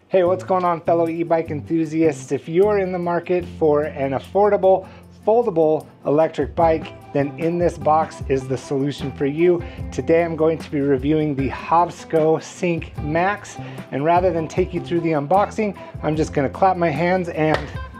Hey, what's going on, fellow e-bike enthusiasts? If you're in the market for an affordable, foldable electric bike, then in this box is the solution for you. Today I'm going to be reviewing the Hovsco Sync Max, and rather than take you through the unboxing, I'm just going to clap my hands and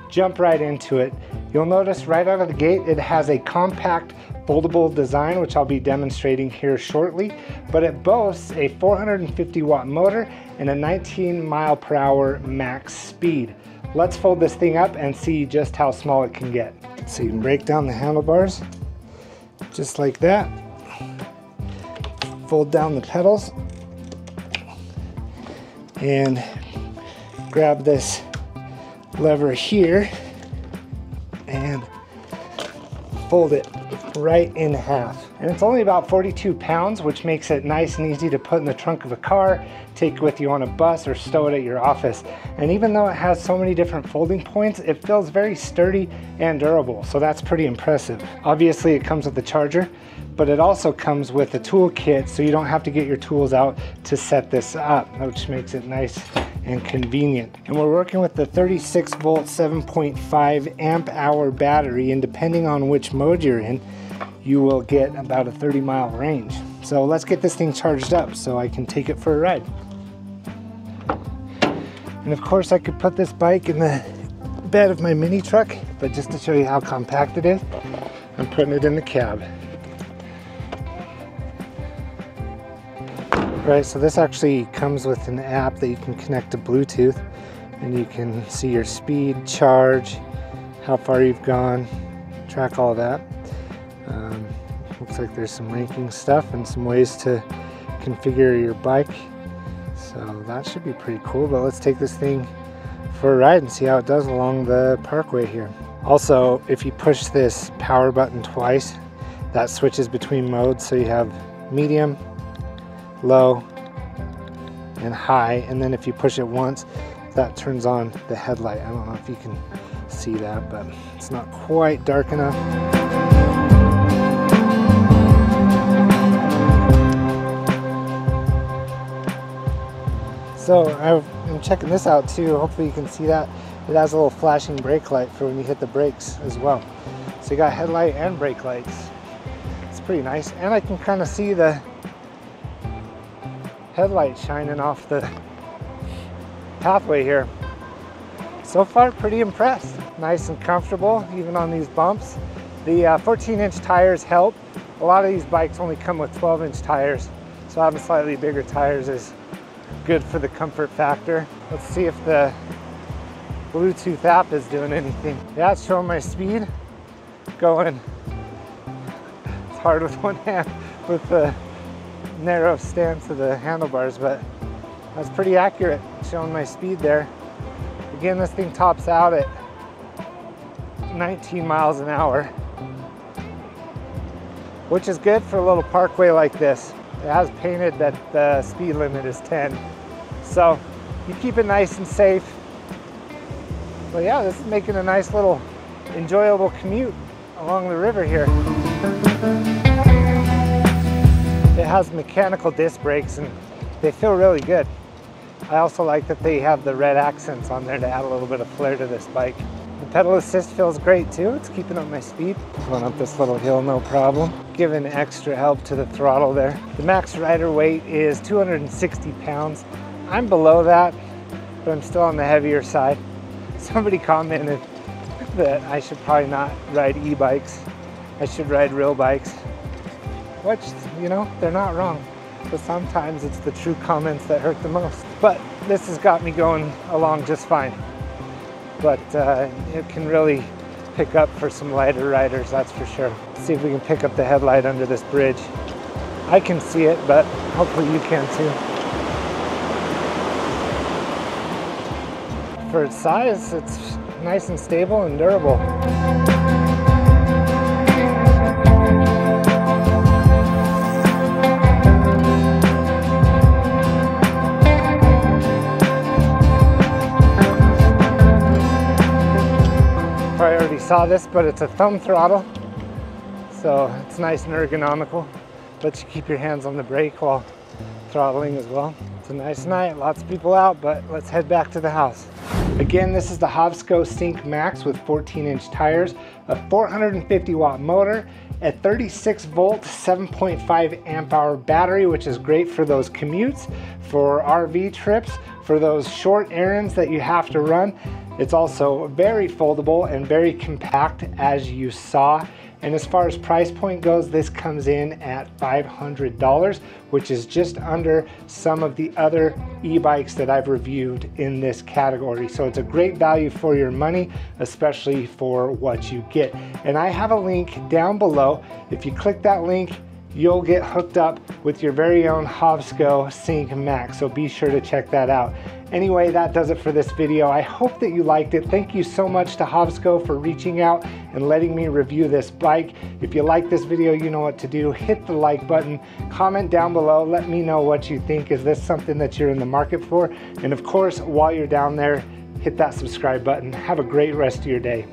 jump right into it. You'll notice right out of the gate it has a compact foldable design, which I'll be demonstrating here shortly, but it boasts a 450 watt motor and a 19 mile per hour max speed. Let's fold this thing up and see just how small it can get. So you can break down the handlebars just like that, fold down the pedals, and grab this lever here and fold it right in half. And it's only about 42 pounds, which makes it nice and easy to put in the trunk of a car, take with you on a bus, or stow it at your office. And even though it has so many different folding points, it feels very sturdy and durable, so that's pretty impressive. Obviously it comes with a charger, but it also comes with a tool kit, so you don't have to get your tools out to set this up, which makes it nice and convenient. And we're working with the 36 volt 7.5 amp hour battery, and depending on which mode you're in, you will get about a 30-mile range. So let's get this thing charged up so I can take it for a ride. And of course I could put this bike in the bed of my mini truck, but just to show you how compact it is, I'm putting it in the cab. Right, so this actually comes with an app that you can connect to Bluetooth, and you can see your speed, charge, how far you've gone, track all that. Looks like there's some ranking stuff and some ways to configure your bike, so that should be pretty cool. But let's take this thing for a ride and see how it does along the parkway here. Also, if you push this power button twice, that switches between modes, so you have medium, low, and high, and then if you push it once, that turns on the headlight. I don't know if you can see that, but it's not quite dark enough. So I'm checking this out too. Hopefully you can see that. It has a little flashing brake light for when you hit the brakes as well. So you got headlight and brake lights. It's pretty nice, and I can kind of see the headlight shining off the pathway here. So far, pretty impressed. Nice and comfortable, even on these bumps. The 14-inch tires help. A lot of these bikes only come with 12-inch tires, so having slightly bigger tires is good for the comfort factor. Let's see if the Bluetooth app is doing anything. Yeah, it's showing my speed. Going. It's hard with one hand with the narrow stance of the handlebars, but that's pretty accurate, showing my speed there. Again, this thing tops out at 19 miles an hour, which is good for a little parkway like this. It has painted that the speed limit is 10, so you keep it nice and safe. But yeah, this is making a nice little enjoyable commute along the river here. It has mechanical disc brakes and they feel really good. I also like that they have the red accents on there to add a little bit of flair to this bike. The pedal assist feels great too. It's keeping up my speed. Going up this little hill, no problem. Giving extra help to the throttle there. The max rider weight is 260 pounds. I'm below that, but I'm still on the heavier side. Somebody commented that I should probably not ride e-bikes. I should ride real bikes. Which, you know, they're not wrong. But sometimes it's the true comments that hurt the most. But this has got me going along just fine. But it can really pick up for some lighter riders, that's for sure. Let's see if we can pick up the headlight under this bridge. I can see it, but hopefully you can too. For its size, it's nice and stable and durable. Probably already saw this, but it's a thumb throttle, so it's nice and ergonomical. Lets you keep your hands on the brake while throttling as well. It's a nice night, lots of people out, but let's head back to the house. Again, this is the Hovsco Sync Max with 14-inch tires, a 450 watt motor, a 36 volt, 7.5 amp hour battery, which is great for those commutes, for RV trips, for those short errands that you have to run. It's also very foldable and very compact, as you saw. And as far as price point goes, this comes in at $500, which is just under some of the other e-bikes that I've reviewed in this category. So it's a great value for your money, especially for what you get. And I have a link down below. If you click that link, you'll get hooked up with your very own Hovsco Sync Max. So be sure to check that out. Anyway, that does it for this video. I hope that you liked it. Thank you so much to Hovsco for reaching out and letting me review this bike. If you like this video, you know what to do. Hit the like button, comment down below, let me know what you think. Is this something that you're in the market for? And of course, while you're down there, hit that subscribe button. Have a great rest of your day.